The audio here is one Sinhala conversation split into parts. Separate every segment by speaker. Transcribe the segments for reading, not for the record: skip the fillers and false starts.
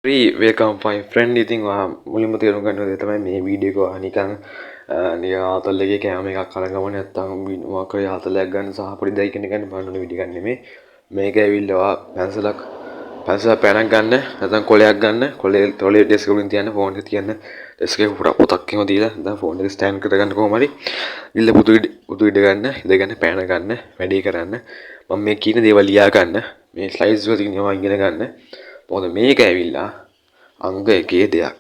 Speaker 1: welcome my friend. ඉතින් ඔයා මුලින්ම තේරුම් ගන්න ඕනේ තමයි මේ වීඩියෝ එක නිකන් නිකන් ආතල්ලගේ කැම එකක් අරන් ගම නැත්තම් මොකක් හරි ආතලයක් ගන්න සහ පොඩි දෙයක් ගන්න බලන්න ඕන වීඩියෝ එකක් නෙමෙයි. මේක ඇවිල්ලා ඔයා පැන්සලක් පැනක් ගන්න නැත්නම් කොලයක් ගන්න කොලේ ඩෙස්ක් එකකින් තියන්න ෆෝන් එක තියන්න ඩෙස්ක් එක පුරා පොතක් එහෙම දීලා දැන් ෆෝන් එක ස්ටෑන්ඩ් කරගන්න කොහොම හරි ඉල්ල පුතු ඉඩ ගන්න ඉඳගෙන පෑන ගන්න වැඩේ කරන්න මම මේ කියන දේවල් ලියා ගන්න මේ ස්ලයිඩ්ස් වල තියෙන ඒවා ඉගෙන ගන්න මොකද මේක ඇවිල්ලා අංග එකේ දෙයක්.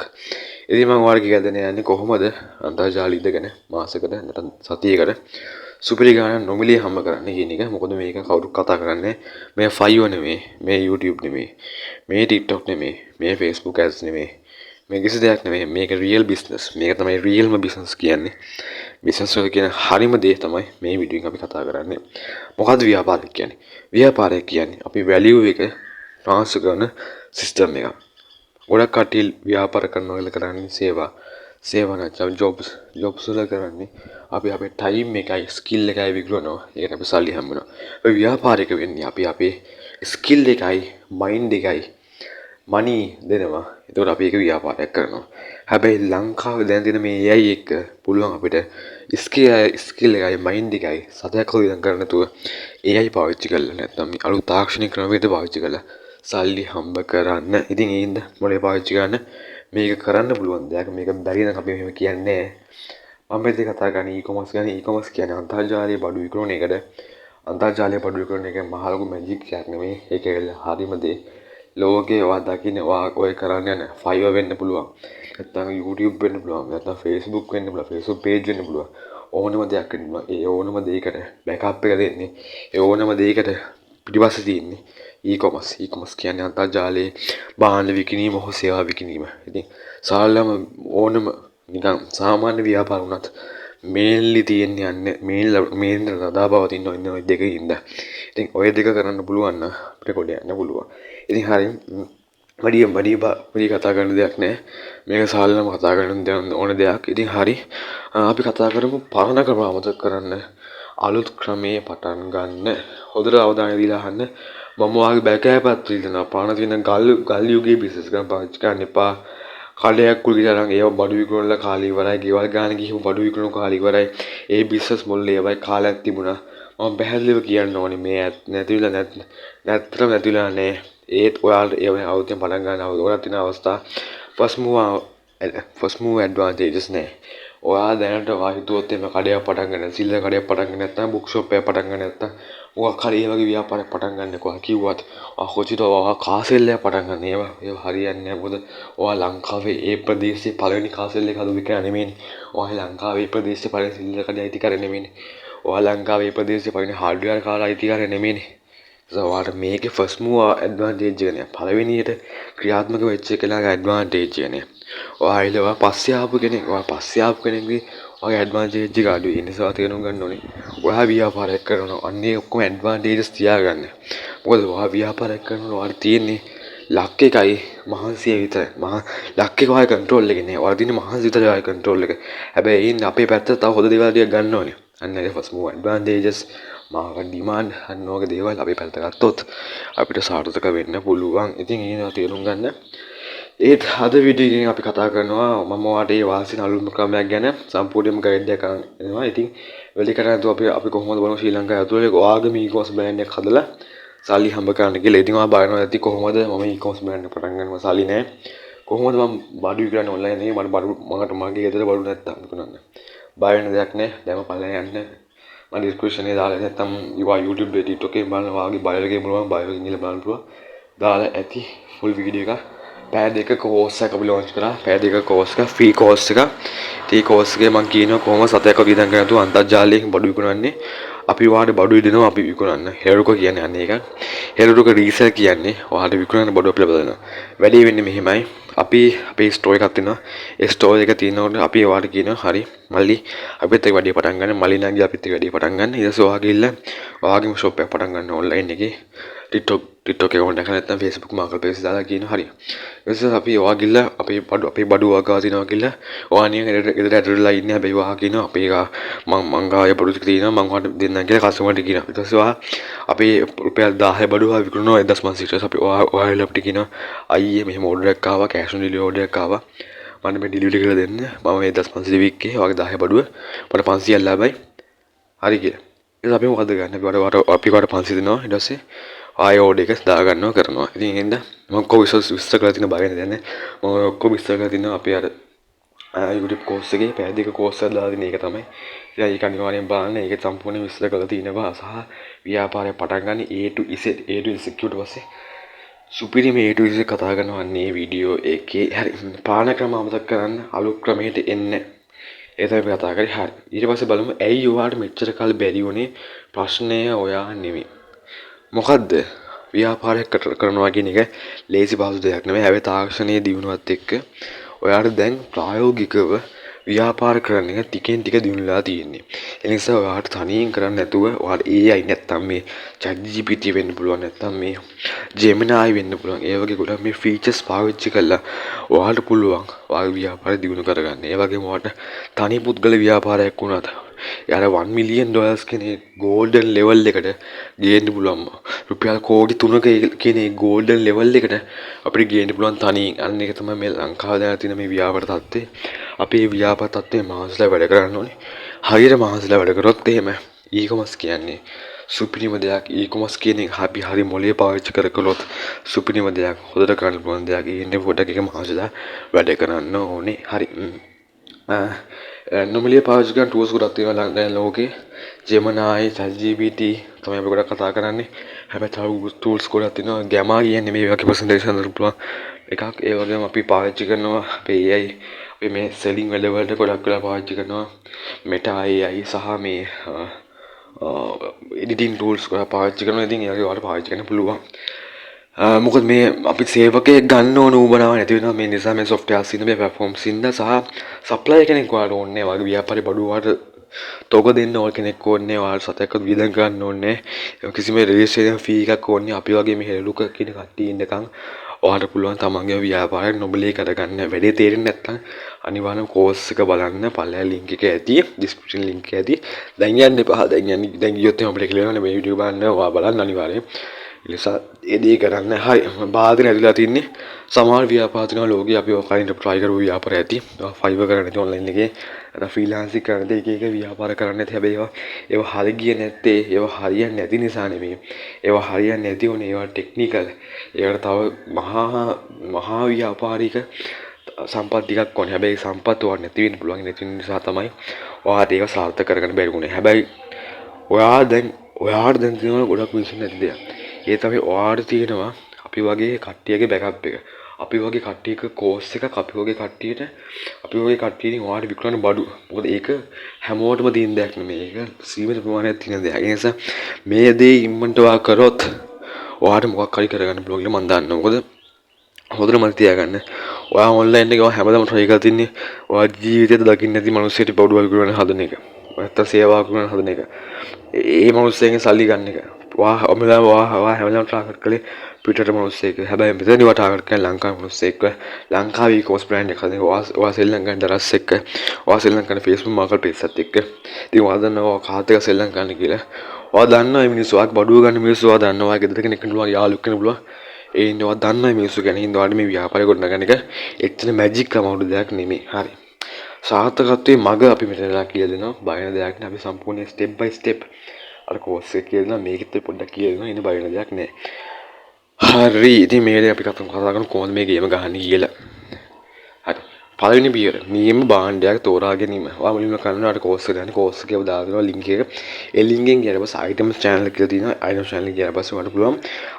Speaker 1: ඉතින් මම ඔයාලට කියලා දෙන්න යන්නේ කොහොමද අන්තර්ජාලය ඉදගෙන මාසෙකට නැත්නම් සතියකට සුපිරි ගාණක් නොමිලේ හම්බ කරන්න කියන එක. මොකද මේක කවුරුත් කතා කරන්නේ මේ Fiverr නෙමෙයි, මේ YouTube නෙමෙයි, මේ TikTok නෙමෙයි, මේ Facebook ads නෙමෙයි. මේ කිසි දෙයක් නෙමෙයි. මේක real business. මේක තමයි realම business කියන්නේ. business වල කියන හරිම දේ තමයි මේ වීඩියෝ එකෙන් අපි කතා කරන්නේ. මොකද්ද ව්‍යාපාරය කියන්නේ? ව්‍යාපාරය කියන්නේ අපි value එක transfer කරන system එකක්. ගොඩක් කට්ටිය ව්‍යාපාර කරනවා කියලා කරන්නේ සේවා නැත්නම් ජොබ්ස් වල කරන්නේ අපි අපේ ටයිම් එකයි ස්කිල් එකයි විකුණනවා. ඒකට අපි සල්ලි හම්බ වෙනවා. ඔය ව්‍යාපාරික වෙන්නේ අපි අපේ ස්කිල් එකයි මයින්ඩ් එකයි මනි දෙනවා. එතකොට අපි ඒක ව්‍යාපාරයක් කරනවා. හැබැයි ලංකාවේ දැන් තියෙන මේ AI එක පුළුවන් අපිට ස්කිල් එකයි මයින්ඩ් එකයි සතයක් හොයන් කරන්න නැතුව AI පාවිච්චි කරලා නැත්නම් අලුත් තාක්ෂණික ක්‍රමවේද පාවිච්චි කරලා සල්ලි හම්බ කරන්න. ඉතින් ඒින්ද මොලේ පාවිච්චි කරන්න මේක කරන්න පුළුවන් දෙයක්. මේක බැරි නම් අපි මෙහෙම කියන්නේ මම මේ කතා කරන්නේ e-commerce ගැන. e-commerce කියන්නේ අන්තර්ජාලයේ බඩු විකුණන එකට. අන්තර්ජාලයේ බඩු විකුණන එක මහ ලොකු මැජික් එකක් නෙමෙයි. ඒක හරිම දේ. ලෝකේ ඔයා දකින්න ඔය කරන්න යන Fiverr වෙන්න පුළුවන්. නැත්නම් YouTube වෙන්න පුළුවන්. නැත්නම් Facebook වෙන්න පුළුවන්. Facebook page වෙන්න පුළුවන්. ඕනම දෙයක් වෙන්න පුළුවන්. ඒ ඕනම දෙයකට බෑකප් එක දෙන්නේ. ඒ ඕනම දෙයකට පිටිපස්සේ තියෙන්නේ e-commerce. e-commerce කියන්නේ අන්තර්ජාලයේ භාණ්ඩ විකිණීම හෝ සේවා විකිණීම. ඉතින් සාමාන්‍යම ඕනම නිකන් සාමාන්‍ය ව්‍යාපාර වුණත් මේන්ලි තියෙන්නේ යන්නේ මේන් රදා පවතින ඔය දෙකින්ද. ඉතින් ඔය දෙක කරන්න පුළුවන් නම් අපිට කොට යන්න පුළුවන්. ඉතින් හරි වැඩි කතා කරන්න දෙයක් නැහැ. මේක සාමාන්‍යම කතා කරන්න ඕන දෙයක්. ඉතින් හරි අපි කතා කරමු පරණ ක්‍රම අමතක කරන්න අලුත් ක්‍රමයේ පටන් ගන්න. හොඳට අවධානය දීලා අහන්න. මම ඔයාගේ බෑකෑපත් දෙනවා. පාන තියෙන ගල් යුගයේ බිස්නස් ගන්න පාවිච්චි කරන්න එපා. කඩයක් කුලියට අරන් ඒව බඩු විකුණලා කාලේ ඉවරයි. ගෙවල් ගාන ගිහින් බඩු විකුණන කාලේ ඉවරයි. ඒ බිස්නස් මොල්ලේ ඒවයි කාලයක් තිබුණා. මම පැහැදිලිව කියන්න ඕනේ මේ නැත්තරම නැතිලා නෑ. ඒත් ඔයාලට ඒ අවුතෙන් පටන් ගන්න ඔයාලට තියෙන අවස්ථා first move advantages නෑ. ඔයා දැනට හිතුවොත් එimhe කඩයක් පටන් ගන්න, සිල්ලර් කඩයක් පටන් ගන්න නැත්නම් බුක් ෂොප් එකක් පටන් ගන්න නැත්නම් මොකක් හරි ඒ වගේ ව්‍යාපාරයක් පටන් ගන්න කොහොම කිව්වත් ඔයා කොචිත ඔයා කාසෙල් එකක් පටන් ගන්න. ඒව හරියන්නේ නැහැ. මොකද ඔයා ලංකාවේ ඒ ප්‍රදේශයේ පළවෙනි කාසෙල් එක හදුවේ කියලා නෙමෙයිනේ. ඔයා ලංකාවේ ඒ ප්‍රදේශයේ පළවෙනි සිල්ලර් කඩේ අයිතිකාරය නෙමෙයිනේ. ඔයා ලංකාවේ ඒ ප්‍රදේශයේ පළවෙනි හાર્ඩ්වෙයාර් කාලා අයිතිකාරය නෙමෙයිනේ. ඔයාට මේකේ ෆස්ට් මූව් ඇඩ්වාන්ටේජ් එක නේ. පළවෙනියට ක්‍රියාත්මක වෙච්ච එකලාගේ ඇඩ්වාන්ටේජ් එක නේ. ඔයා ඉලව පස්සේ ආපු කෙනෙක්ගේ ඔයාගේ ඇඩ්වාන්ටේජ් එක අඩුයි. ඒ නිසා තේරුම් ගන්න ඕනේ. ඔයා ව්‍යාපාරයක් කරනවා. අන්නේ ඔක්කොම ඇඩ්වාන්ටේජස් තියාගන්න. මොකද ඔයා ව්‍යාපාරයක් කරනවා ඔයාට තියෙන්නේ ලක් එකයි මහන්සිය විතරයි. ලක් එක ඔයාගේ කන්ට්‍රෝල් එකේ නේ. ඔයාලා තියෙන මහන්සිය විතරයි ඔයාගේ කන්ට්‍රෝල් එක. හැබැයි ඉන්න අපේ පැත්තට තව හොඳ දේවල් ටික ගන්න ඕනේ. අන්න ඒක first move advantages market demand අන්න ඔයගේ දේවල් අපි පැත්තට ගත්තොත් අපිට සාර්ථක වෙන්න පුළුවන්. ඉතින් ඒනවා තේරුම් ගන්න. ඒත් අද වීඩියෝ එකෙන් අපි කතා කරනවා මම ඔයාලට ඒ වාසින අලුත්ම ක්‍රමයක් ගැන සම්පූර්ණයෙන්ම ගයිඩ් එකක් එනවා. ඉතින් වෙලි කරන්නේ නැතුව අපි කොහොමද බලමු ශ්‍රී ලංකාවේ අතුලේ ඔයාගේ e-commerce brand එකක් හදලා සල්ලි හම්බ කරන්න කියලා. ඉතින් ඔයා බලනවා ඇති කොහොමද මම e-commerce brand එක පටන් ගන්නවා සල්ලි නැහැ. කොහොමද මම බඩු විකුණන්නේ ඔන්ලයින් එකේ මට මගේ ගෙදර බඩු නැත්තම් විකුණන්න. බය වෙන දෙයක් නැහැ. දැන්ම පල්ලෙන් යන්න. මම ඩිස්ක්‍රිප්ෂන් එකේ දාලා නැත්තම් YouTube TikTok එකේ බලන්න ඔයාගේ බයෝ එකේ බලන්න බයෝ එකේ ඉඳලා බලන්න පුළුවන්. දාලා ඇති ෆුල් වීඩියෝ එකක්. පැය දෙක කෝස් එකක් අපි ලොන්ච් කරා. පැය දෙක කෝස් එක ෆ්‍රී කෝස් එක. ඒ කෝස් එකේ මම කියනවා කොහොම සතයක් වගේ ඉඳන් කරනතු අන්තර්ජාලයෙන් බඩු විකුණන්නේ. අපි ඔයාලට බඩු දෙනවා අපි විකුණන්න. හෙරුක කියන්නේ අන්න ඒක. හෙරුක රීසෙල් කියන්නේ ඔයාලට විකුණන්න බඩු අපි ලබා දෙනවා. වැඩි වෙන්නේ මෙහෙමයි. අපි අපේ ස්ටෝර් එකක් තියෙනවා. ඒ ස්ටෝර් එක තියෙනකොට අපි ඔයාලට කියනවා හරි මල්ලි අපිත් එක්ක වැඩි පටන් ගන්න. මල්ලි නැගී අපිත් එක්ක වැඩි පටන් ගන්න. ඊට පස්සේ ඔයා ගිහිල්ලා ඔයාගේම ෂොප් එකක් පටන් ගන්න ඔන්ලයින් එකේ. TikTok එක ඔන්න දැකලා නැත්නම් Facebook marketplace දාලා කියනවා හරි. ඊට පස්සේ අපි ඔයා ගිහලා අපේ බඩු වගා තියනවා කියලා ඔයා නිකන් ගෙදර ඇතුළේලා ඉන්නේ හැබැයි ඔයා කියනවා අපේ මං ගාය බඩු ටික තියෙනවා මං ඔයාලට දෙන්නම් කියලා කස්ටමර්ට කියනවා. ඊට පස්සේ ඔයා අපේ රුපියල් 1000 බඩු ඔයා විකුණනවා 1500 ට. අපි ඔයා අපිට කියනවා අයියේ මෙහෙම ඕඩර් එකක් ආවා කැෂ් ඔන් ඩෙලිවරි ඕඩර් එකක් ආවා. මම මේ ඩෙලිවරි කරලා දෙන්න. මම මේ 1500 වික්කේ ඔයාගේ 1000 බඩුව මට 500ක් ලාභයි. හරි කියලා. ඊට අපි මොකද ගන්න? අපි වට 500 දෙනවා. ඊට පස්සේ ආයෙ ඕඩර් එක දා ගන්නවා කරනවා. ඉතින් එහෙනම් මම ඔක්කොම විශ්වාස කරලා තියෙන බය නෑ. මම ඔක්කොම විශ්වාස කරලා තියෙනවා අපි අර YouTube course එකේ පැය දෙක course එක දාලා තියෙන එක තමයි. ඉතින් ඒක අනිවාර්යෙන් බලන්න. ඒක සම්පූර්ණ විශ්ලේෂණය කරලා තියෙනවා සහ ව්‍යාපාරය පටන් ගන්න A to Z ඊට පස්සේ සුපිරිම A to Z කතා කරනවා මේ වීඩියෝ එකේ. හරි පාලන ක්‍රම අමතක කරන්න අලුත් ක්‍රමයකට එන්න. ඒ තමයි කතා කරේ. හරි. ඊට පස්සේ බලමු ඇයි ඔයාට මෙච්චර කාල බැරි වුණේ? ප්‍රශ්නය ඔයා නෙමෙයි. මොකද්ද? ව්‍යාපාරයක් කරනවා කියන එක ලේසි පහසු දෙයක් නෙමෙයි. හැබැයි තාක්ෂණයේ දියුණුවත් එක්ක ඔයාට දැන් ප්‍රායෝගිකව ව්‍යාපාර කරන එක ටිකෙන් ටික දියුණුලා තියෙන්නේ. ඒ නිසා ඔයාට තනියෙන් කරන්න නැතුව ඔයාට AI නැත්තම් මේ ChatGPT වෙන්න පුළුවන් නැත්තම් මේ Gemini වෙන්න පුළුවන්. ඒ වගේ ගොඩක් මේ ෆීචර්ස් පාවිච්චි කරලා ඔයාට පුළුවන් ඔයාගේ ව්‍යාපාරය දියුණු කරගන්න. ඒ වගේම ඔයාට තනි පුද්ගල ව්‍යාපාරයක් වුණාට යාර $1 million කෙනෙක් ගෝල්ඩන් ලෙවල් එකට ගේන්න පුළුවන්. රුපියල් කෝටි 3ක කෙනෙක් ගෝල්ඩන් ලෙවල් එකට අපිට ගේන්න පුළුවන් තනියෙන්. අන්න ඒක තමයි මේ ලංකාවේ දැන් තියෙන මේ ව්‍යාපාර තත්ත්වය. අපේ ව්‍යාපාර තත්ත්වය මාසලා වැඩ කරන්න ඕනේ. හරියට මාසලා වැඩ කරොත් එහෙම e-commerce කියන්නේ සුපිරිම දෙයක්. e-commerce කියන එක අපි හරි මොලේ පාවිච්චි කරකලොත් සුපිරිම දෙයක්. හොදට කරන්න පුළුවන් දෙයක්. ඉන්නේ පොඩක් එක මාසලා වැඩ කරන්න ඕනේ. හරි. නොමිලේ පාවිච්චි කරන ටූල්ස් ගොඩක් තියෙනවා දැන් ලෝකේ. Gemini, ChatGPT තමයි අපි ගොඩක් කතා කරන්නේ. හැබැයි තව ටූල්ස් ගොඩක් තියෙනවා. Gamma කියන්නේ මේ වගේ ප්‍රසන්ටේෂන් කරන්න පුළුවන් එකක්. ඒ වගේම අපි පාවිච්චි කරනවා අපේ AI අපි මේ සෙලින් වැඩවලට ගොඩක් වෙලා පාවිච්චි කරනවා. Meta AI සහ මේ එඩිටින් ටූල්ස් ගොඩක් පාවිච්චි කරනවා. ඉතින් ඒ වගේ වලට පාවිච්චි කරන්න පුළුවන්. මොකද මේ අපි සේවකයෙක් ගන්න ඕන උවමනාවක් නැති වෙනවා. මේ නිසා මේ softwares ඉන්න මේ platforms ඉන්න සහ supplier කෙනෙක් වාට ඕනේ. වගේ ව්‍යාපාරේ බඩු වාට තෝග දෙන්න ඕන කෙනෙක් ඕනේ. වාට සතයක්වත් වියදම් ගන්න ඕනේ. කිසිම registration fee එකක් ඕනේ. අපි වගේ මේ හෙළුක කියන කට්ටිය ඉන්නකම් ඔයාලට පුළුවන් තමන්ගේ ව්‍යාපාරය නොබලේ කරගන්න. වැඩේ තේරෙන්නේ නැත්නම් අනිවාර්යයෙන් course එක බලන්න. පළල link එක ඇති description link එක ඇති. දැන් යන්න එපා. දැන් ගියොත් එහෙනම් අපිට කියලා මේ වීඩියෝ බලන්න ඔයා බලන්න අනිවාර්යයෙන්. නිසා ඒ දේ කරන්න. හරි බාධා නැතිලා තින්නේ සමහර ව්‍යාපාර තියෙනවා ලෝකේ අපි ඔය කලින් try කරපු ව්‍යාපාර ඇති. Fiverr කරන්නේ නැති online එකේ නැත්නම් freelancing කරන්නේ එක ව්‍යාපාර කරන්නේ නැති. හැබැයි ඒවා හරි ගියේ නැත්තේ ඒවා හරියන්නේ නැති නිසා නෙමෙයි. ඒවා හරියන්නේ නැති උනේ ඒවා ටෙක්නිකල්. ඒකට තව මහා ව්‍යාපාරික සම්පත් ටිකක් ඕනේ. හැබැයි සම්පත් ඔයාට නැති වෙන්න පුළුවන්. නැති නිසා තමයි ඔයාට ඒක සාර්ථක කරගන්න බැරි වුනේ. හැබැයි ඔයාට දැන් තියෙන ගොඩක් විශ්ින් නැති දෙයක්. ඒ තමයි ඔයාට තියෙනවා අපි වගේ කට්ටියගේ බෑකප් එක. අපි වගේ කට්ටියක කෝස් එකක් අපි වගේ කට්ටියකින් ඔයාට විකුණන බඩු. මොකද ඒක හැමෝටම තියෙන දෙයක් නෙමෙයි. ඒක සීමිත ප්‍රමාණයක් තියෙන දෙයක්. ඒ නිසා මේ දේ ඉම්මන්ට ඔයා කරොත් ඔයාට මොකක් හරි කරගන්න පුළුවන් කියලා මම දන්නවා. මොකද හොඳට මතක තියාගන්න. ඔයා ඔන්ලයින් එකේ හැමදාම try කරලා තින්නේ ඔයා ජීවිතේට දකින්න නැති මිනිස්සුන්ට බඩු විකුණන හදන එක. නැත්තම් සේවා කරන හදන එක. ඒ මිනිස්සුන්ගෙන් සල්ලි ගන්න එක. ඔයා හැමදාම ටාගට් කළේ පිටරට මිනිස්සෙක්. හැබැයි මෙතනදී ඔයා ටාගට් කරන්නේ ලංකාවේ මිනිස්සෙක්. ලංකාවේ e-commerce brand එකක් හදන. ඔයා සෙල්ලම් කරන දරස් එක්ක. ඔයා සෙල්ලම් කරන Facebook marketplace එකත් එක්ක. ඉතින් ඔයා දන්නවා කාත් එක සෙල්ලම් කරන්න කියලා. ඔයා දන්නවා මේ මිනිස්සු ඔයාගේ බඩුව ගන්න මිනිස්සු ඔයා දන්නවා. ඔයාගේ ගෙදර කෙනෙක් ඉන්නවා යාළුවෙක් කෙනෙක් පුළුවන්. ඒ ඉන්නේ ඔයා දන්නවා මේ මිනිස්සු ගැන. හින්දා ඔයාට මේ ව්‍යාපාරය ගොඩනගන එක එච්චර මැජික් අමාරු දෙයක් නෙමෙයි. හරි. සාර්ථකත්වයේ මග අපි මෙතනලා කියලා දෙනවා. බය වෙන දෙයක් නෑ. අපි සම්පූර්ණ step by step අර course එක කියලා දෙනවා. මේකෙත් පොඩ්ඩක් කියලා දෙනවා. ඉතින් බය වෙන දෙයක් නෑ. හරි. ඉතින් මේකේ අපි කතා කරමු කොහොමද මේ ගේම ගහන්නේ කියලා. හරි. පළවෙනි පියවර නියම භාණ්ඩයක් තෝරා ගැනීම. ඔයා මුලින්ම කරනවා course එක ගන්න. course එකේ දානවා link එක. ඒ link එකෙන් ගියාට පස්සේ items channel කියලා තියෙනවා. items channel එක ගියාට පස්සේ ඔයාලට පුළුවන්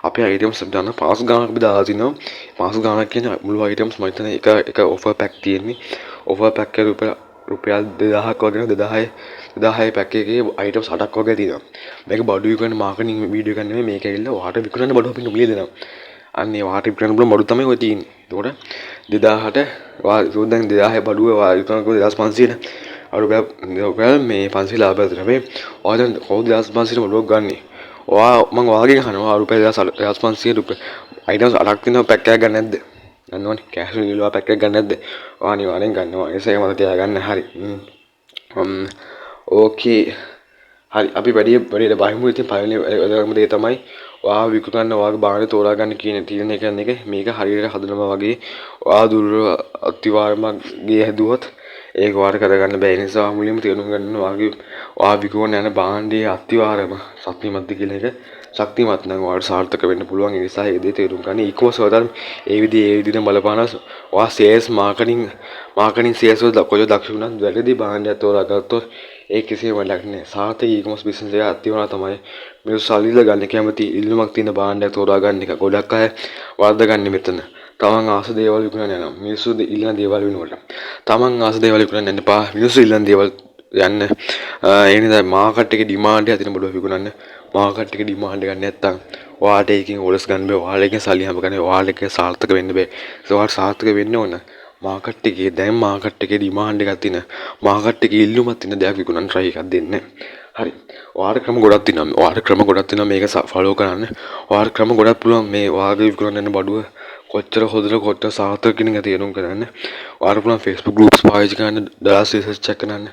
Speaker 1: අපේ items දාන්න පාස් ගානක් අපි දාලා තිනවා. පාස් ගානක් කියන්නේ මුළු items මම හිතන්නේ එක offer pack තියෙන්නේ. offer pack එක රුපියල් 2000ක් වගේ 2000 pack එකේ items 8ක් වගේ තියෙනවා. මේක බඩු විකුණන මාකටිං වීඩියෝ එකක් නෙමෙයි. මේක ඇවිල්ලා ඔයාට විකුණන බඩු අපි නුඹලිය දෙනවා. අන්න ඒ වාට විකුණන බඩු තමයි ඔය තියෙන්නේ. එතකොට 2000ට ඔයා දැන් 2000 බඩුව ඔයා විකුණන 2500ට රුපියල් මේ 500 ලාභයක් දෙනවා. ඔයා දැන් කවුද 2500 බඩුවක් ගන්නෙ? මං වාගේ කනවා රුපියල් 1500 රුපියල් අයිටම්ස් 8ක් තියෙනවා පැක් එකක් ගන්න නැද්ද? ගන්නවනේ කෑෂ් නිලුවා පැක් එකක් ගන්න නැද්ද? ඔයා අනිවාර්යෙන් ගන්නවා ඒක මතක තියාගන්න හරි. ඕකේ හරි අපි වැඩියට බහිමු. ඉතින් පළවෙනි වැදගත්ම දේ තමයි ඔයා විකුණන්න ඔයාගේ භාණ්ඩය තෝරාගන්න කියන තීරණය කරන එක. මේක හරියට හදනවා වගේ ඔයා දුර අතිවාරමක් ගේ හැදුවොත් ඒක ඔයාලට කරගන්න බැහැ. ඒ නිසා මුලින්ම තේරුම් ගන්න ඔයා විකුණන යන භාණ්ඩයේ අතිවාරම ශක්තිමත්ද කියලා එක. ශක්තිමත් නම් ඔයාලට සාර්ථක වෙන්න පුළුවන්. ඒ නිසා ඒ දේ තේරුම් ගන්න. e-commerce වලට ඒ විදිහට බලපාන ඔයා sales marketing sales වල කොච්චර දක්ෂ වුණත් වැරදි භාණ්ඩයක් තෝරාගත්තොත් ඒ කිසිම වැඩක් නෑ. සාර්ථක e-commerce business එක අත්විඳලා තමයි මිනිස්සු සල්ලි ගන්න කැමති ඉල්ලුමක් තියෙන භාණ්ඩයක් තෝරා ගන්න එක. ගොඩක් අය වර්ධගන්නේ මෙතන. තමන් ආස දේවල් විකුණන්න යනවා. මිනිස්සු ඉල්ලන දේවල් වෙනුවට. තමන් ආස දේවල් විකුණන්න යන්න එපා. මිනිස්සු ඉල්ලන දේවල් යන්න. ඒ නිසා මාකට් එකේ ඩිමාන්ඩ් එක තියෙන බඩුව විකුණන්න. මාකට් එකේ ඩිමාන්ඩ් එක නැත්තම් ඔයාලට ඒකෙන් ඕඩර්ස් ගන්න බෑ. ඔයාලට ඒකෙන් සල්ලි හම්බ කරන්න ඔයාලට ඒක සාර්ථක වෙන්න බෑ. ඒක ඔයාලට සාර්ථක වෙන්න ඕන. මාකට් එකේ දැන් මාකට් එකේ ඩිමාන්ඩ් එකක් තියෙන මාකට් එකේ ඉල්ලුමක් තියෙන දෙයක් විකුණන්න try එකක් දෙන්න. හරි. ඔයාලට ක්‍රම ගොඩක් තියෙනවා. ඔයාලට ක්‍රම ගොඩක් තියෙනවා මේක ෆලෝ කරන්න. ඔයාලට ක්‍රම ගොඩක් පුළුවන් මේ ඔයාගේ විකුණන්න යන බඩුව කොච්චර හොදද කොච්චර සාර්ථක කියන එක තේරුම් ගන්න. ඔයාලට පුළුවන් Facebook groups පාවිච්චි කරන්න, දලස් රිසර්ච් check කරන්න.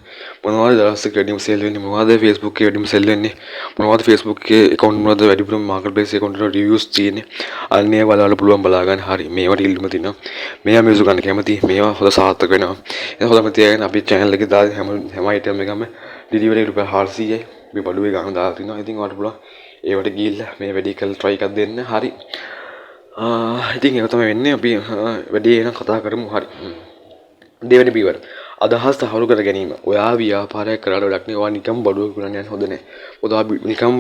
Speaker 1: මොනවද දලස් එකේ වැඩිම සෙල් වෙන්නේ? මොනවද Facebook එකේ වැඩිම සෙල් වෙන්නේ? මොනවද Facebook එකේ account මොනවද වැඩිපුරම market place account වල reviews තියෙන්නේ? අන්නේ බලන්න පුළුවන් බලා ගන්න. හරි. මේවට ඉල්ලුම තියෙනවා. මේවා මිනිස්සු ගන්න කැමති. මේවා හොඳ සාර්ථක වෙනවා. ඒක හොඳම තියාගෙන අපි channel එකේ දාලා හැම item එකම delivery රුපියල් 400යි. මේ බඩුවේ ගන්න දාලා තිනවා. ඉතින් ඔයාලට පුළුවන් ඒවට ගිහිල්ලා මේ වැඩි කරලා try එකක් දෙන්න. හරි. ඉතින් ඒක තමයි වෙන්නේ. අපි වැඩි එන කතා කරමු. හරි. දෙවෙනි පියවර. අදහස් තහවුරු කර ගැනීම. ඔයා ව්‍යාපාරයක් කරලා වැඩක් නෑ. ඔයා නිකම් බඩුවක් විකුණන්න යන්න හොඳ නෑ. මොකද ඔයා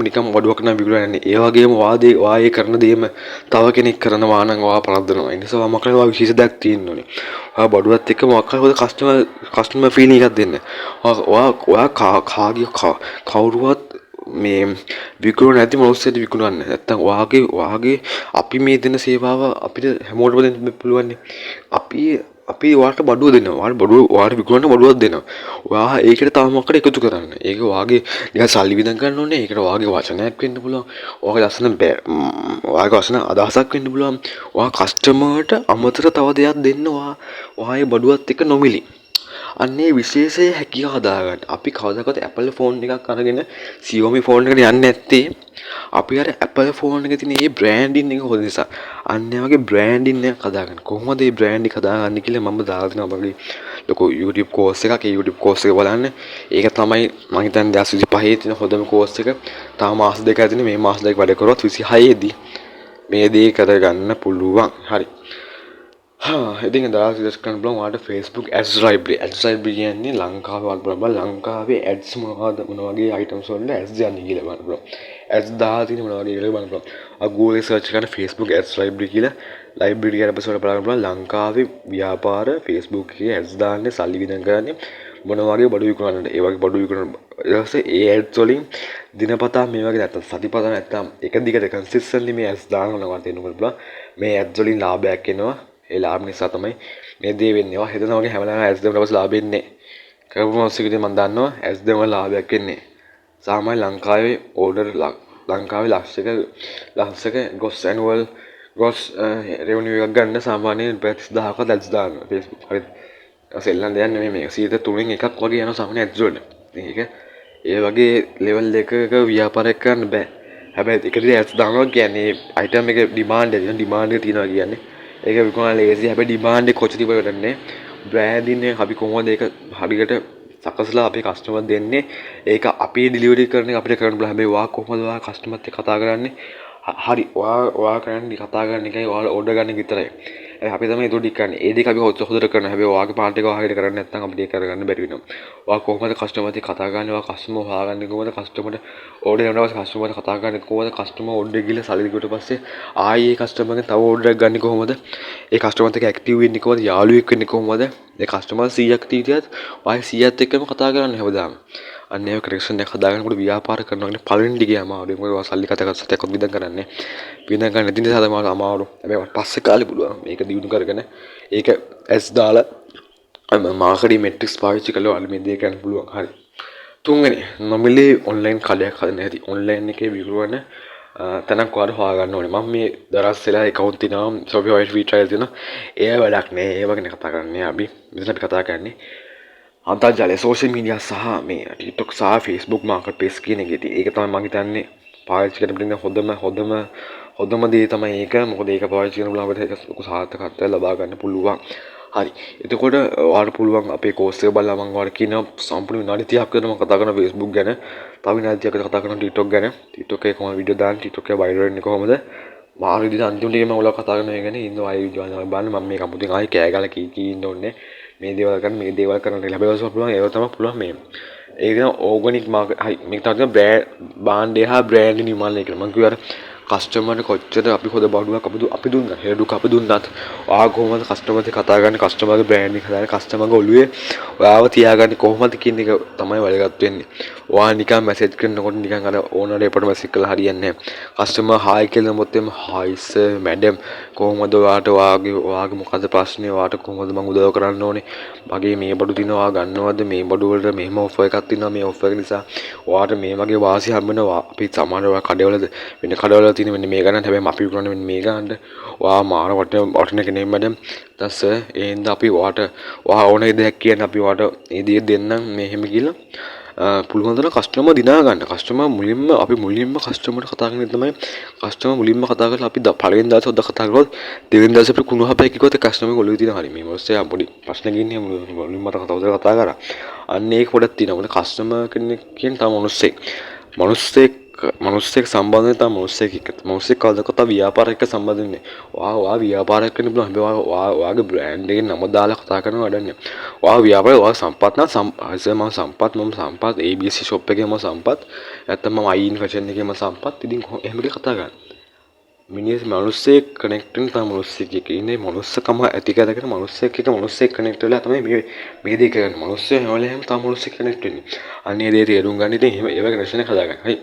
Speaker 1: නිකම් බඩුවක් නම් විකුණන්න යන්නේ. ඒ වගේම ඔයා ඒ කරන දේම තව කෙනෙක් කරනවා නම් ඔයා පරද්දනවා. ඒ නිසා ඔයා මොකක්ද ඔයා විශේෂ දෙයක් තියෙන්න ඕනේ. ඔයා බඩුවත් එක්ක මොකක්ද හොඳ කස්ටමර් ෆීලිං එකක් දෙන්න. ඔයා කවුරුවත් මේ විකුණු නැති මොනොස්සෙට විකුණන්න. නැත්තම් ඔයාගේ අපි මේ දෙන සේවාව අපිට හැමෝටම දෙන්න පුළුවන්. අපි ඔයාලට බඩුව දෙනවා. ඔයාලට විකුණන්න බඩුවක් දෙනවා. ඔයා ඒකට තව මොකක්ද එකතු කරන්න. ඒක ඔයාගේ නිකන් සල්ලි විඳන් ගන්න ඕනේ. ඒකට ඔයාගේ වචනයක් වෙන්න පුළුවන්. ඔයාගේ ලස්සන අදහසක් වෙන්න පුළුවන්. ඔයා කස්ටමර්ට අමතර තව දෙයක් දෙන්න ඔයාගේ බඩුවත් එක්ක නොමිලි. අන්නේ විශේෂයේ හැකියාව හදාගන්න. අපි කවදාකවත් Apple ෆෝන් එකක් අරගෙන Xiaomi ෆෝන් එකට යන්නේ නැත්තේ අපි අර Apple ෆෝන් එකේ තියෙන මේ බ්‍රෑන්ඩින් එක හොද නිසා. අන්න ඒ වගේ බ්‍රෑන්ඩින් එකක් හදාගන්න. කොහොමද මේ බ්‍රෑන්ඩ් එක හදාගන්නේ කියලා මම දාලා දෙනවා අපේ ලොකු YouTube course එකක්. ඒ YouTube course එක බලන්න. ඒක තමයි මම හිතන්නේ 2025 තියෙන හොඳම course එක. තාම මාස දෙකක් තියෙන. මේ මාස දෙක වැඩ කරොත් 26 දී මේ දේ කරගන්න පුළුවන්. හරි. ඉතින් දරාස් විදස් කරන්න බලමු. ඔයාලට Facebook ads library කියන්නේ ලංකාවේ වල බලන්න ලංකාවේ ads මොන වගේ items වල ads යන්නේ කියලා බලන්න පුළුවන්. ads දාලා තියෙන මොන වගේ කියලා බලන්න පුළුවන්. Google search කරන Facebook ads library කියලා library එක අපසොල බලන්න පුළුවන්. ලංකාවේ ව්‍යාපාර Facebook එකේ ads දාන්නේ සල්ලි විඳන් කරන්නේ මොන වගේ බඩු විකුණන්නද? ඒ වගේ බඩු විකුණන ඊට පස්සේ ඒ ads වලින් දිනපතා මේ වගේ නැත්තම් සතිපතා නැත්තම් එක දිගට consistently මේ ads දානවා තේරුම් ගන්න පුළුවන්. මේ ads වලින් ලාභයක් එනවා. ඒ ලාභ නිසා තමයි මේ දේ වෙන්නේ. ඔයා හිතනවා වගේ හැමදාම ඇස් දෙන්න පස්සේ ලාභ එන්නේ නැහැ. කරපු මාසෙකදී මම දන්නවා ඇස් දෙන්න ලාභයක් එන්නේ. සාමාන්‍ය ලංකාවේ ඕඩර් ලංකාවේ ලක්ෂයක gross annual gross revenue එකක් ගන්න සාමාන්‍යයෙන් 30000කට ඇස් දානවා Facebook. හරිද? සෙල්ලම් දෙයක් නෙමෙයි මේක. 3න් එකක් වගේ යනවා සාමාන්‍ය ඇස් වල. මේක ඒ වගේ level එකක ව්‍යාපාරයක් කරන්න බෑ. හැබැයි ඒකදී ඇස් දානවා කියන්නේ item එකේ demand එක තියෙනවා කියන්නේ ඒක විකුණන ලේසි. හැබැයි ඩිමාන්ඩ් එක කොච්චර තිබ්බද වෙන්නේ. බ්‍රෑන්ඩින් එක අපි කොහොමද ඒක හරියට සකසලා අපේ කස්ටමර් දෙන්නේ. ඒක අපි ඩෙලිවරි කරන එක අපිට කරන්න බෑ. හැබැයි ඔයා කොහොමද ඔයා කස්ටමර්ත් එක්ක කතා කරන්නේ? හරි. ඔයා කරන්නේ කතා කරන එකයි ඔයාලා ඕඩර් ගන්න එක විතරයි. අපි තමයි ඒක ටික කරන්නේ. ඒ දෙක අපි හොදට කරනවා. හැබැයි ඔයාගේ පාර්ට් එක ඔයාගෙන කරන්නේ නැත්නම් අපිට ඒක කරගන්න බැරි වෙනවා. ඔයා කොහොමද කස්ටමර්ත් එක්ක කතා කරන්නේ? ඔයා කස්ටමර් හොයාගන්නේ කොහොමද? කස්ටමර්ට ඕඩර් කරනවා පස්සේ කස්ටමර්ට කතා කරන්නේ කොහොමද? කස්ටමර් ඕඩර් ගිහලා සල්ලි දීලා පස්සේ ආයේ ඒ කස්ටමර්ගෙන් තව ඕඩර් එකක් ගන්නේ කොහොමද? ඒ කස්ටමර්ත් එක්ක ඇක්ටිව් වෙන්නේ කොහොමද? යාළුවෙක් වෙන්නේ කොහොමද? ඒ කස්ටමර් 100ක් තියතියත් ඔයා 100ත් එක්කම කතා කරන්නේ හැමදාම. අන්න ඒක කනෙක්ෂන් එක හදාගන්නකොට ව්‍යාපාර කරනවා කියන්නේ පළවෙනි ඩිගේ අමාරුයි. මොකද ඔයා සල්ලි කතා සතයක් විඳන් කරන්නේ. විඳන් ගන්න නැති නිසා තමයි අමාරු. හැබැයි පස්සේ කාලේ පුළුවන්. මේක දිනු කරගෙන ඒක ඇස් දාලා මාකටිං මෙට්‍රික්ස් පාවිච්චි කරලා ඔයාලා මේ දේ කරන්න පුළුවන්. හරි. තුන්වෙනි නොමිලේ ඔන්ලයින් කඩයක් හදන්න ඇති. ඔන්ලයින් එකේ විකුණන තැනක් ඔයාලට හොයාගන්න ඕනේ. මම මේ දරස් වෙලා account තියෙනවා Shopify free trial තියෙනවා. ඒ වැඩක් නෑ. ඒ වගේ කතා කරන්නේ අපි. මෙතන අපි කතා කරන්නේ අන්තර්ජාලය social media සහ මේ TikTok සහ Facebook marketplace කියන එකේදී. ඒක තමයි මම හිතන්නේ පාවිච්චි කරන බින්ද හොඳම දේ තමයි ඒක. මොකද ඒක පාවිච්චි කරන බලාවට ඒක ලොකු සාර්ථකත්වයක් ලබා ගන්න පුළුවන්. හරි. එතකොට ඔයාලට පුළුවන් අපේ කෝස් එක බලලා මම ඔයාලට කියන සම්පූර්ණ විනාඩි 30ක් විතර මම කතා කරන Facebook ගැන. තව විනාඩි 30ක් විතර කතා කරන TikTok ගැන. TikTok එකේ කොහොමද වීඩියෝ දාන්නේ? TikTok එක viral වෙන්නේ කොහොමද? මාර විදිහට අන්තිමට මම ඔයාලට කතා කරන එක ගැන ඉන්නවා ආයේ වීඩියෝ බලන්න මම මේක අමුතුවෙන් ආයේ කෑ ගාලා කී ඉන්න ඕනේ. මේ දේවල් කරන්න මේ දේවල් කරන්න ලැබෙවස පුළුවන් ඒක තමයි පුළුවන් මේ ඒක ඕගනික් මාකට් හරි මේක තමයි බ්‍රෑන්ඩ් හා බ්‍රෑන්ඩ් නිර්මාණය කියලා මම කිව්වා කස්ටමර්ට කොච්චර අපි හොද බඩුවක් අපි දුන්නා හෙඩුක අපි දුන්නත් ඔයා කොහොමද කස්ටමර්ට කතා කරන්නේ කස්ටමර්ගේ බ්‍රෑන්ඩ් එක හදාන්නේ කස්ටමර්ගේ ඔළුවේ ඔයාව තියාගන්නේ කොහොමද කියන එක තමයි වැදගත් වෙන්නේ ඔයා නිකන් මැසේජ් කරනකොට නිකන් අර ඕනර් එකට මැසේජ් කරලා හරියන්නේ නැහැ කස්ටමර් හායි කියලා මොකද හායි සර් මැඩම් කොහොමද ඔයාගේ මොකද්ද ප්‍රශ්නේ ඔයාට කොහොමද මම උදව් කරන්න ඕනේ මගේ මේ බඩු දිනවා ගන්නවද මේ බඩු වලට මෙහෙම ඔෆර් එකක් තියෙනවා මේ ඔෆර් එක නිසා ඔයාට මේ වගේ වාසි හම්බ වෙනවා අපි සමහර ඔයා කඩේවලද වෙන කඩවල තියෙන මෙන්න මේ ගණන් හැබැයි අපි විකුණන්නේ මෙන්න මේ ගණන්ට ඔයා මාර වටින කෙනෙක් මැඩම් දැන් සර් එහෙනම් අපි ඔයා ඕනේ දෙයක් කියන්න අපි ඔයාට ඒ දේ දෙන්නම් මේ එහෙම කියලා පුළුවන් තරම් කස්ටමර් දිනා ගන්න කස්ටමර් මුලින්ම කස්ටමර්ට කතා කරන්නේ තමයි කස්ටමර් මුලින්ම කතා කරලා අපි පළවෙනි දවසේ උදා කතා කරලා දෙවෙනි දවසේ අපි කුණු හපයි කිව්වොත් කස්ටමර් ඔළුවේ තියෙන හරි මේ මොස්සේ පොඩි ප්‍රශ්නකින් ඉන්නේ මුලින්ම කතා කරා අන්න ඒක පොඩක් තියෙනවා මොකද කස්ටමර් කෙනෙක් කියන්නේ තමයි මනුස්සෙක් සම්බන්ධ වෙන තමයි මනුස්සෙක් කවදාකවත් ව්‍යාපාරයක සම්බන්ධ වෙන්නේ. ඔයා ව්‍යාපාරයක් කරන්න පුළුවන්. හැබැයි ඔයාගේ බ්‍රෑන්ඩ් එකේ නම දාලා කතා කරන වැඩන්නේ. ඔයා ව්‍යාපාරය ඔයා සම්පත් නම් මම සම්පත් ABC shop එකේම සම්පත්. නැත්නම් මම අයින් ෆැෂන් එකේම සම්පත්. ඉතින් එහෙම කතා ගන්න. මනුස්සෙක් කනෙක්ට් වෙන තමයි මනුස්සෙක් ඉන්නේ මනුස්සකම ඇති කරගෙන මනුස්සෙක් කනෙක්ට් වෙලා තමයි මේ දේ කරන්නේ. මනුස්සය හැමෝලෙම තමයි මනුස්සෙක් කනෙක්ට් වෙන්නේ. අන්නේ දේ තේරුම් ගන්න ඉතින් එහෙම ඒක රැෂණ හදාගන්න. හරි.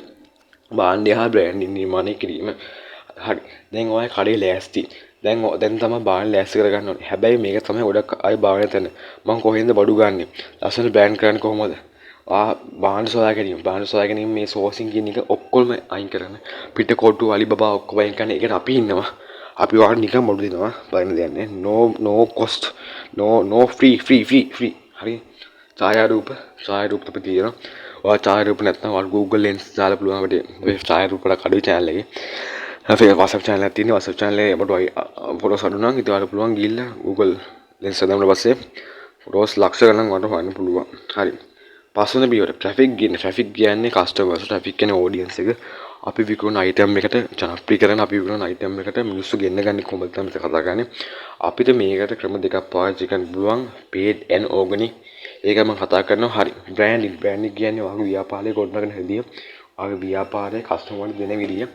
Speaker 1: බාණ්ඩය හා බ්‍රෑන්ඩ් නිර්මාණය කිරීම. හරි. දැන් ඔය කඩේ ලෑස්ති. දැන් තමයි බාණ්ඩ ලෑස්ති කරගන්න ඕනේ. හැබැයි මේක තමයි ගොඩක් අය භාවනා කරන. මම කොහෙන්ද බඩු ගන්නෙ? ලස්සන බ්‍රෑන්ඩ් කරන්නේ කොහොමද? බාණ්ඩ සොයා ගැනීම මේ සෝසින් කියන එක ඔක්කොම අයින් කරන්න. පිටකොට්ටු අලිබබා ඔක්කොම අයින් කරන්න. ඒකට අපි ඉන්නවා. අපි ඔයාලට නිකන් බඩු දෙනවා. බලන්න දෙයක් නෑ. no cost. no free. හරි. ඡායාරූප අපි තියෙනවා. ඔයා ඡායාරූප නැත්නම් ඔයාලා Google Lens දාලා පුළුවන් අපිට මේ ඡායාරූප වල කඩේ channel එකේ. අපේ WhatsApp channel එකක් තියෙනවා. WhatsApp channel එකේ අපිට ෆොටෝස් අඩු නම් ඉතින් ඔයාලා පුළුවන් ගිහිල්ලා Google Lens එක දාන්න පස්සේ ෆොටෝස් ලක්ෂ ගණන් වලට හොයන්න පුළුවන්. හරි. පස්වෙනි පියවර traffic කියන්නේ customers traffic කියන්නේ audience එක. අපි විකුණන item එකට ජනප්‍රිය කරන අපි විකුණන item එකට මිනිස්සු ගෙන්න ගන්න කොහොමද තමයි කතා කරන්නේ. අපිට මේකට ක්‍රම දෙකක් පාවිච්චි කරන්න පුළුවන් paid and organic. ඒක මම කතා කරනවා හරි බ්‍රෑන්ඩින් කියන්නේ ඔයාගේ ව්‍යාපාරයේ ගොඩනගන හැටි ඔයාගේ ව්‍යාපාරයේ කස්ටමර්ට දෙන විදිය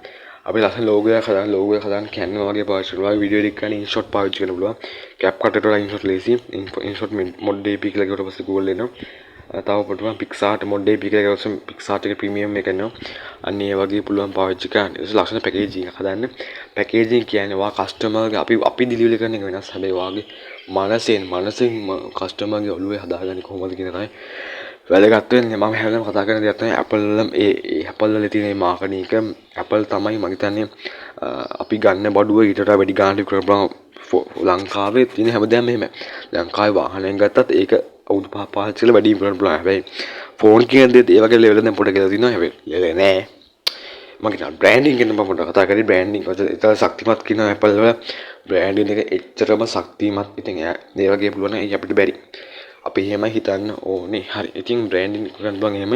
Speaker 1: අපි ලස්සන ලෝගෝ එකක් හදාන්න Canva වගේ පාවිච්චි කරලා වීඩියෝ එඩිට් කරන්න InShot පාවිච්චි කරන්න පුළුවන් CapCut එකට වල InShot ලේසි InShot mod AP කියලා ගිහුවට පස්සේ Google එනවා තව පුළුවන් PicsArt mod AP කියලා ගිහුවොත් PicsArt එක ප්‍රීමියම් එක කරනවා අන්න ඒ වගේ පුළුවන් පාවිච්චි කරන්න ඒක ලස්සන පැකේජින් එකක් හදාන්න පැකේජින් කියන්නේ ඔයා කස්ටමර්ගේ අපි ඩිලිවරි කරන එක වෙනස් හැබැයි ඔයාගේ මනසෙන් කස්ටමර්ගේ ඔළුවේ හදාගන්නේ කොහොමද කියන එකයි වැදගත් වෙන්නේ මම හැමදාම කතා කරන දේක් තමයි Apple වල තියෙන මේ මාකටිං එක Apple තමයි මම හිතන්නේ අපි ගන්න බඩුව ඊට වඩා වැඩි ගාණක් කරපුවා ලංකාවේ තියෙන හැමදාම මෙහෙම ලංකාවේ වාහනයක් ගත්තත් ඒක අවුරුදු 5 පාවිච්චි කරලා වැඩි කරන්න පුළුවන් හැබැයි ෆෝන් කියන දේත් ඒ වගේ ලෙවල් එකෙන් පොඩ කියලා තියෙනවා හැබැයි ලෙවල් නෑ මම කියන බ්‍රෑන්ඩින් ගැන මම පොඩ්ඩක් කතා කරේ බ්‍රෑන්ඩින් ඒක ශක්තිමත් කියන Apple වල බ්‍රෑන්ඩින් එක එච්චරම ශක්තිමත් ඉතින් ඒ වගේ පුළුවන් අපිට බැරි අපි එහෙමයි හිතන්න ඕනේ හරි ඉතින් බ්‍රෑන්ඩින් කරන්න බං එහෙම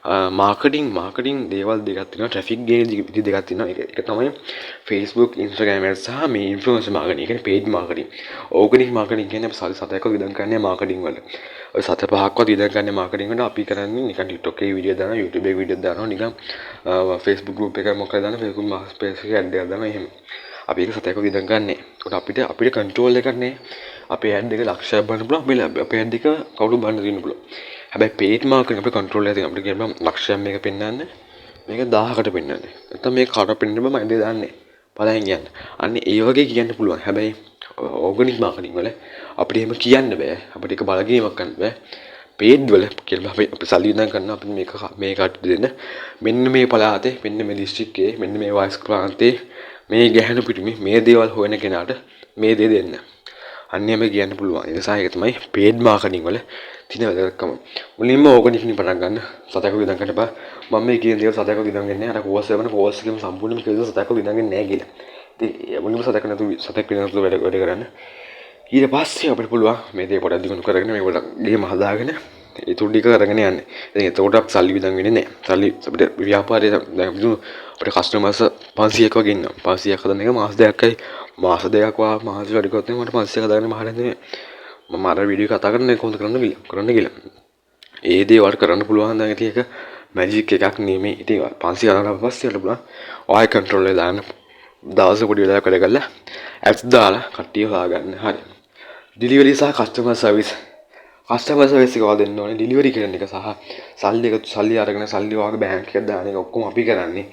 Speaker 1: මාකටිං දේවල් දෙකක් තියෙනවා ට්‍රැෆික් ගේන විදි දෙකක් තියෙනවා ඒක තමයි Facebook Instagram ads සහ මේ ඉන්ෆ්ලුවෙන්සර් මාකටිං ඒ කියන්නේ paid marketing ඕගනික් මාකටිං කියන්නේ අපි සතයක විදන් කරන්නේ මාකටිං වල ඔය සත පහක්වත් විදන් කරන්නේ මාකටිං වල අපි කරන්නේ නිකන් TikTok එකේ වීඩියෝ දානවා YouTube එකේ වීඩියෝ දානවා නිකන් Facebook group එකක මොකක්ද දානවා Facebook marketplace එකේ ad එකක් දානවා එහෙම අපි ඒක සතයක විදන් ගන්නෑ ඒකට අපිට control එකක් නෑ අපේ ad එක ලක්ෂයක් බලන්න පුළුවන් අපේ ad එක කවුරු බලන්න දෙන්න පුළුවන් හැබැයි paid marketing අපේ control එකේ තියෙන අපිට කියන්න ලක්ෂයක් මේක පෙන්වන්න මේක 1000කට පෙන්වන්න නැත්නම් මේක කාට පෙන්වන්න බෑ මම දාන්නේ පලයන් කියන්න අන්න ඒ වගේ කියන්න පුළුවන් හැබැයි ඕගනික් මාකටිං වල අපිට එහෙම කියන්න බෑ අපිට ඒක බලගීමක් ගන්න බෑ පේඩ් වල කියලා අපි සල්ලි වියදම් කරන අපි මේ කට්ටිය දෙන්න මෙන්න මේ පළාතේ මෙන්න මේ දිස්ත්‍රික්කයේ මෙන්න මේ වයස් ප්‍රාන්තයේ මේ ගැහැණු පිටිමේ මේ දේවල් හොයන කෙනාට මේ දේ දෙන්න. අන්න එහෙම කියන්න පුළුවන්. ඒ නිසා ඒක තමයි පේඩ් මාකටිං වල තියෙන වැදගත්කම. මුලින්ම ඕකනින් පටන් ගන්න. සතයක වියදම් කරන්න බෑ. මම මේ කියන දේවල් සතයක වියදම් ගන්නේ නැහැ. අර කෝස් එකම කෝස් එකම සම්පූර්ණයෙන්ම කියලා සතයක වියදම් ගන්නේ නැහැ කියලා. ඉතින් මුලින්ම සතයක නැතුව වැඩ කරන්න. ඊට පස්සේ අපිට පුළුවන් මේ දේ පොඩක් දිගුණු කරගෙන මේ පොඩක් ගේම හදාගෙන ඒ තුඩ ටික කරගෙන යන්න. ඉතින් එතකොට අපි සල්ලි වියදම් වෙන්නේ නැහැ. සල්ලි අපිට ව්‍යාපාරයේ දැන් අපිට කස්ටමර්ස් 500ක් වගේ ඉන්නවා. 500ක් හදන එක මාස දෙකක්යි මාස දෙකක් වා මාස වැඩි කරොත් මට 500ක් හදාගන්න මහරන්නේ. මම අර වීඩියෝ කතා කරන්නේ කොහොමද කරන්න කියලා. ඒ දේවල් කරන්න පුළුවන් දැන් ඉතින් ඒක මැජික් එකක් නෙමෙයි. ඉතින් 500 අරන් පස්සේ අපිට පුළුවන් ඔය කන්ට්‍රෝල් එක දාන්න. දවස් පොඩි වෙලාවක් වැඩ කරලා ඇප්ස් දාලා කට්ටිය හොයාගන්න. හරි. ඩිලිවරි සහ කස්ටමර් සර්විස් එක ඔයා දෙන්න ඕනේ. ඩිලිවරි කරන එක සහ සල්ලි අරගෙන සල්ලි ඔයාගේ බැංක් එකට දාන එක ඔක්කොම අපි කරන්නේ.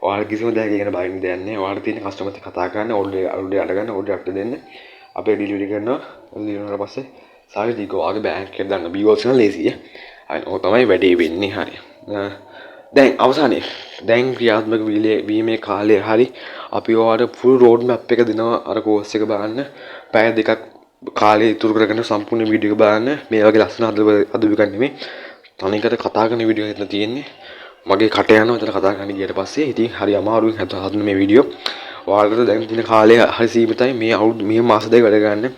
Speaker 1: ඔයාලා කිසිම දෙයක් ගැන බයින්න දෙයක් නැහැ. ඔයාලා තියෙන කස්ටමර්ත් එක්ක කතා කරන්න, ඕඩර් අරගන්න, ඕඩර් අපිට දෙන්න. අපි ඩිලිවරි කරනවා. ඩිලිවරි කරලා පස්සේ සල්ලි ටික ඔයාගේ බැංක් එකට දාන්න. බීවර්ස් එක ලේසියි. හරි. ඔය තමයි වැඩේ වෙන්නේ. හරි. දැන් අවසානයේ දැන් ක්‍රියාත්මක වීමේ කාලය හරි අපි ඔයාලට ෆුල් රෝඩ් මැප් එක දෙනවා අර කෝස් එක බලන්න. පැය දෙකක් කාලේ ඉතුරු කරගෙන සම්පූර්ණ වීඩියෝ එක බලන්න. මේ වගේ ලස්සන අදබු එකක් නෙමෙයි. තනිකර කතා කරන වීඩියෝ එකක් තියෙන්නේ. මගේ කට යනවා එතන කතා කරන්න ගියට පස්සේ ඉතින් හරි අමාරුවෙන් හදන මේ වීඩියෝ. ඔයාලට දැන් තියෙන කාලය හරි සීමිතයි. මේ මාස දෙක වැඩ ගන්න.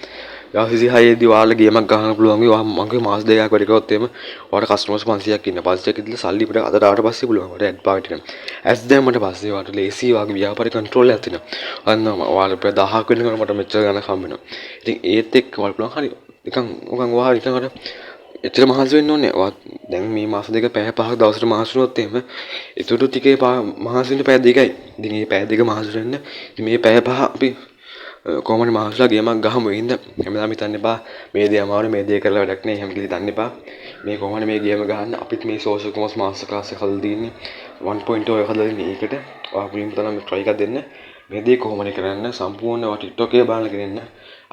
Speaker 1: දවස් 26 දී ඔයාලා ගේමක් ගහන්න පුළුවන්. මගේ මාස දෙකක් වැඩ කරොත් එimhe ඔයාලට කස්ටමර්ස් 500ක් ඉන්න. 500ක් ඉඳලා සල්ලි අපිට අදට ආවට පස්සේ පුළුවන්. ඔයාලට ඇඩ් පාවිච්චි කරන්න. ඇස් දැම්මට පස්සේ ඔයාලට ලේසි වාගේ ව්‍යාපාර කන්ට්‍රෝල් එකක් තියෙනවා. අන්න ඔයාලට 1000ක් වෙනකන් මට මෙච්චර ගණන් හම්බ වෙනවා. ඉතින් ඒත් එක්ක ඔයාලට පුළුවන් හරි නිකන් ඔයාලා නිකන් එතර මහන්සි වෙන්න ඕනේ. දැන් මේ මාස දෙක පැය පහක් දවසට මහන්සි වුණොත් එහෙම ඊටු ටිකේ මහන්සි වෙන්න පැය දෙකයි. ඉතින් මේ පැය දෙක මහන්සි වෙන්න මේ පැය පහ අපි කොහොමද මහන්සිලා ගේමක් ගහමු ඉඳ හැමදාම හිතන්න එපා මේ දේ අමාරු මේ දේ කරලා වැඩක් නැහැ එහෙම කියලා හිතන්න එපා. මේ කොහොමද මේ ගේම ගහන්න අපිත් මේ සෝෂල් කොමර්ස් මාස්ටර් ක්ලාස් එක හදලා තියෙන්නේ 1.0 එක හදලා තියෙන්නේ. ඒකට ඔයා පුලින් තරම් try එකක් දෙන්න. මේ දේ කොහොමද කරන්න සම්පූර්ණ ඔයා TikTok එකේ බලන්න කරන්න.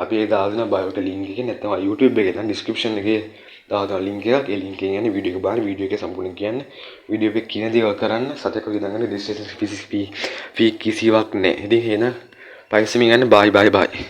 Speaker 1: අපි ඒ දාගෙන බයෝ එක link එකේ නැත්නම් YouTube එකේ නැත්නම් description එකේ දාලා link එකක් ඒ link එකෙන් යන්නේ වීඩියෝ එක බලන්න වීඩියෝ එකේ සම්පූර්ණ කියන්නේ වීඩියෝ එකේ කියන දේවල් කරන්න සතෙක් වගේ දඟන registration fee කිසිවක් නැහැ. ඉතින් එහෙනම් පයිසමින් යන්න bye bye bye.